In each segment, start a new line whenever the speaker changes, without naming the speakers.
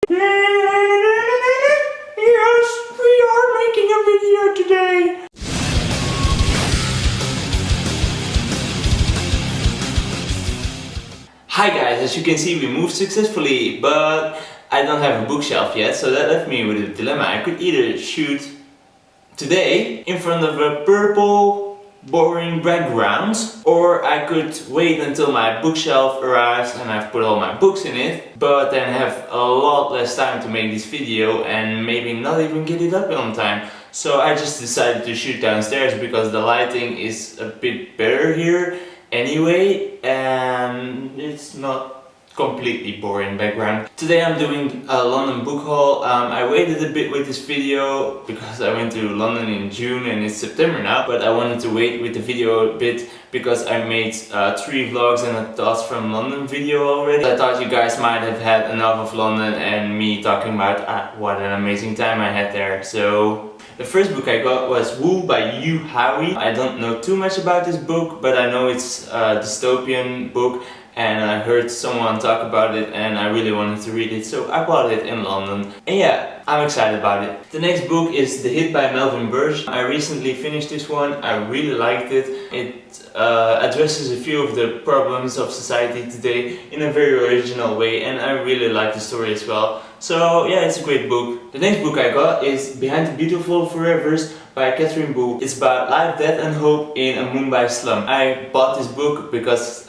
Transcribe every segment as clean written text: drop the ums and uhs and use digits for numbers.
Yes, we are making a video today. Hi guys, as you can see we moved successfully, but I don't have a bookshelf yet, so that left me with a dilemma. I could either shoot today in front of a purple boring background, or I could wait until my bookshelf arrives and I've put all my books in it, but then have a lot less time to make this video and maybe not even get it up on time. So I just decided to shoot downstairs because the lighting is a bit better here anyway, and it's not completely boring background. Today I'm doing a London book haul. I waited a bit with this video because I went to London in June and it's September now, but I wanted to wait with the video a bit because I made 3 vlogs and a Thoughts from London video already. I thought you guys might have had enough of London and me talking about what an amazing time I had there. So the first book I got was Woo by Yu Howie. I don't know too much about this book, but I know it's a dystopian book and I heard someone talk about it and I really wanted to read it, so I bought it in London. And yeah, I'm excited about it. The next book is The Hit by Melvin Burge. I recently finished this one. I really liked it. It addresses a few of the problems of society today in a very original way, and I really like the story as well. So yeah, it's a great book. The next book I got is Behind the Beautiful Forevers by Catherine Boo. It's about life, death and hope in a Mumbai slum. I bought this book because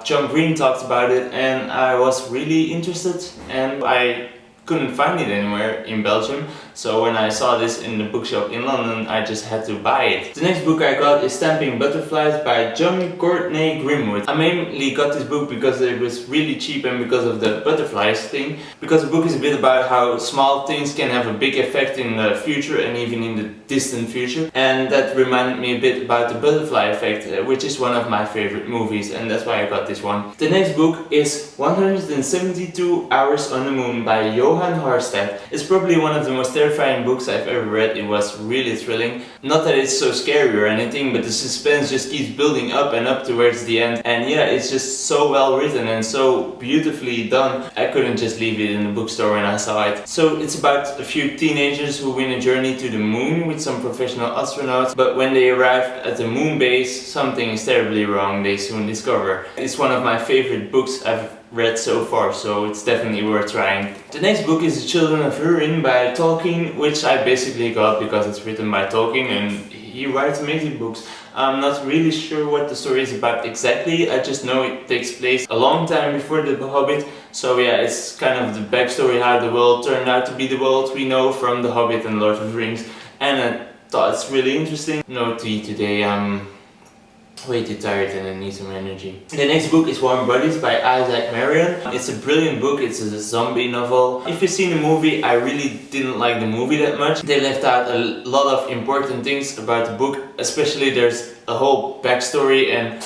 John Green talked about it and I was really interested, and I couldn't find it anywhere in Belgium, so when I saw this in the bookshop in London I just had to buy it. The next book I got is Stamping Butterflies by John Courtney Grimwood. I mainly got this book because it was really cheap and because of the butterflies thing, because the book is a bit about how small things can have a big effect in the future and even in the distant future, and that reminded me a bit about the butterfly effect, which is one of my favorite movies, and that's why I got this one. The next book is 172 Hours on the Moon by Johan Harstad. It's probably one of the most terrifying books I've ever read. It was really thrilling. Not that it's so scary or anything, but the suspense just keeps building up and up towards the end. And yeah, it's just so well written and so beautifully done. I couldn't just leave it in the bookstore when I saw it. So it's about a few teenagers who win a journey to the moon with some professional astronauts, but when they arrive at the moon base, something is terribly wrong, they soon discover. It's one of my favorite books I've read so far, so it's definitely worth trying. The next book is The Children of Urgot by Tolkien, which I basically got because it's written by Tolkien and he writes amazing books. I'm not really sure what the story is about exactly, I just know it takes place a long time before The Hobbit, so yeah, it's kind of the backstory how the world turned out to be the world we know from The Hobbit and Lord of the Rings, and I thought it's really interesting. No tea today, I'm way too tired and I need some energy. The next book is Warm Bodies by Isaac Marion. It's a brilliant book, it's a zombie novel. If you've seen the movie, I really didn't like the movie that much. They left out a lot of important things about the book, especially there's a whole backstory and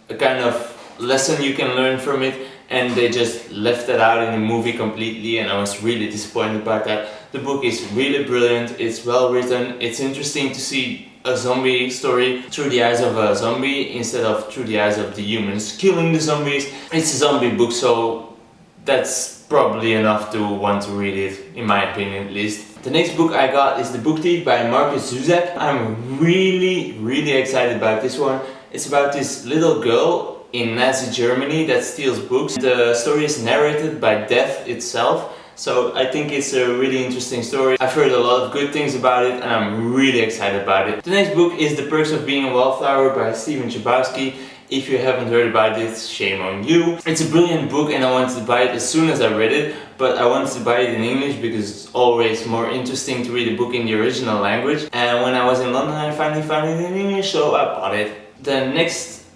a kind of lesson you can learn from it, and they just left that out in the movie completely, and I was really disappointed about that. The book is really brilliant, it's well written, it's interesting to see a zombie story through the eyes of a zombie instead of through the eyes of the humans killing the zombies. It's a zombie book, so that's probably enough to want to read it, in my opinion at least. The next book I got is The Book Thief by Marcus Zuzak. I'm really excited about this one. It's about this little girl in Nazi Germany that steals books. The story is narrated by death itself. So I think it's a really interesting story. I've heard a lot of good things about it and I'm really excited about it. The next book is The Perks of Being a Wildflower by Stephen Chbosky. If you haven't heard about it, shame on you. It's a brilliant book and I wanted to buy it as soon as I read it, but I wanted to buy it in English because it's always more interesting to read a book in the original language. And when I was in London I finally found it in English, so I bought it. The next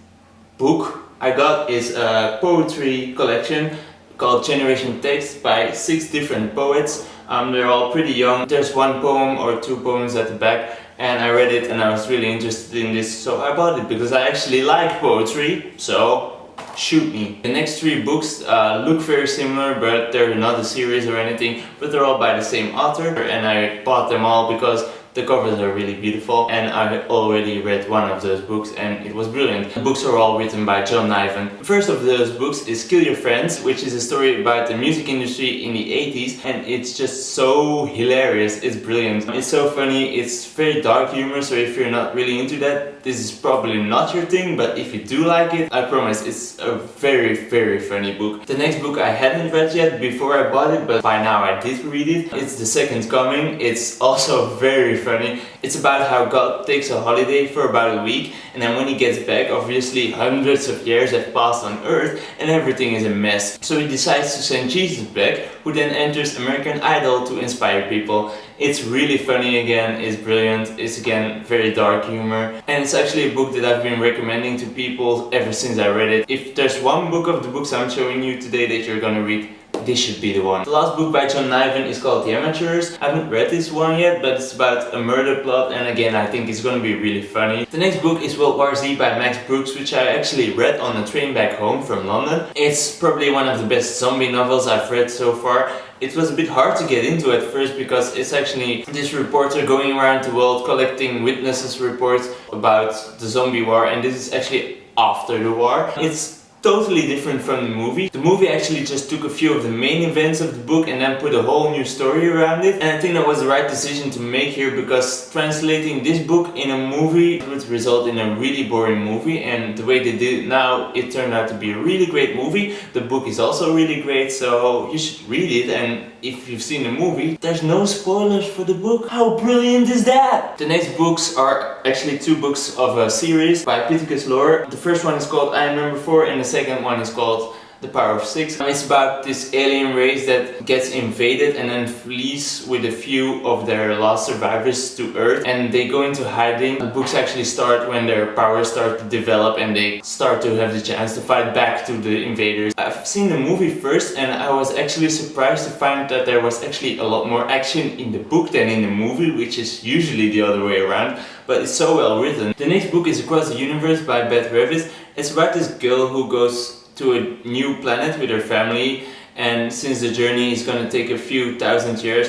book I got is a poetry collection called Generation Text by 6 different poets. They're all pretty young. There's one poem or 2 poems at the back, and I read it and I was really interested in this, so I bought it because I actually like poetry, so shoot me. The next 3 books look very similar, but they're not a series or anything, but they're all by the same author, and I bought them all because The covers are really beautiful, and I already read one of those books and it was brilliant. The books are all written by John Niven. The first of those books is Kill Your Friends, which is a story about the music industry in the 80s, and it's just so hilarious. It's brilliant. It's so funny. It's very dark humor, so if you're not really into that, this is probably not your thing, but if you do like it, I promise it's a very, very funny book. The next book I hadn't read yet before I bought it, but by now I did read it. It's The Second Coming. It's also very funny. It's about how God takes a holiday for about a week, and then when he gets back, obviously hundreds of years have passed on Earth and everything is a mess. So he decides to send Jesus back, who then enters American Idol to inspire people. It's really funny again, it's brilliant, it's again very dark humor, and it's actually a book that I've been recommending to people ever since I read it. If there's one book of the books I'm showing you today that you're gonna read, this should be the one. The last book by John Niven is called The Amateurs. I haven't read this one yet, but it's about a murder plot, and again I think it's gonna be really funny. The next book is World War Z by Max Brooks, which I actually read on the train back home from London. It's probably one of the best zombie novels I've read so far. It was a bit hard to get into at first because it's actually this reporter going around the world collecting witnesses' reports about the zombie war, and this is actually after the war. It's totally different from the movie. The movie actually just took a few of the main events of the book and then put a whole new story around it, and I think that was the right decision to make here, because translating this book in a movie would result in a really boring movie, and the way they did it now, it turned out to be a really great movie. The book is also really great, so you should read it, and if you've seen the movie, there's no spoilers for the book. How brilliant is that? The next books are actually two books of a series by Pittacus Lore. The first one is called I Am Number 4 and the second one is called The Power of Six. It's about this alien race that gets invaded and then flees with a few of their last survivors to Earth, and they go into hiding. The books actually start when their powers start to develop and they start to have the chance to fight back to the invaders. I've seen the movie first and I was actually surprised to find that there was actually a lot more action in the book than in the movie, which is usually the other way around, but it's so well written. The next book is Across the Universe by Beth Revis. It's about this girl who goes to a new planet with her family, and since the journey is going to take a few thousand years,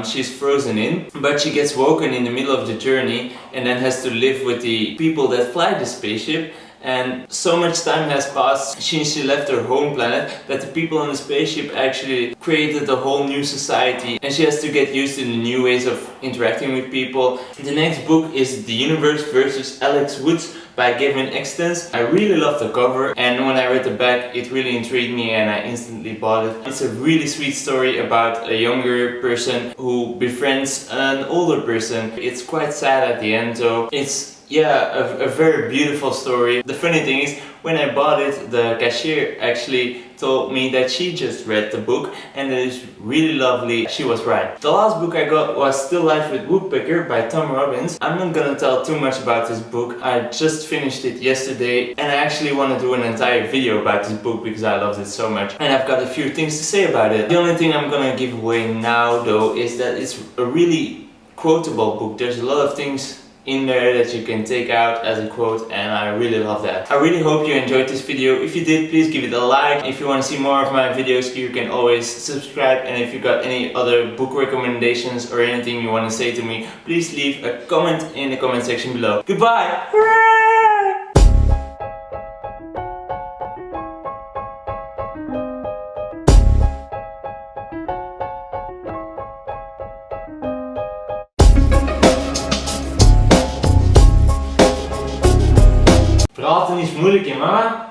she's frozen in, but she gets woken in the middle of the journey and then has to live with the people that fly the spaceship. And so much time has passed since she left her home planet that the people on the spaceship actually created a whole new society, and she has to get used to the new ways of interacting with people. The next book is The Universe vs. Alex Woods by Gavin Extens. I really love the cover, and when I read the back it really intrigued me and I instantly bought it. It's a really sweet story about a younger person who befriends an older person. It's quite sad at the end though. It's a very beautiful story. The funny thing is, when I bought it, the cashier actually told me that she just read the book and it is really lovely. She was right. The last book I got was Still Life with Woodpecker by Tom Robbins. I'm not gonna tell too much about this book. I just finished it yesterday and I actually want to do an entire video about this book because I loved it so much and I've got a few things to say about it. The only thing I'm gonna give away now though is that it's a really quotable book. There's a lot of things in there that you can take out as a quote, and I really love that. I really hope you enjoyed this video. If you did, please give it a like. If you want to see more of my videos, you can always subscribe, and if you got any other book recommendations or anything you want to say to me, please leave a comment in the comment section below. Goodbye! Praten is moeilijk, hè mama?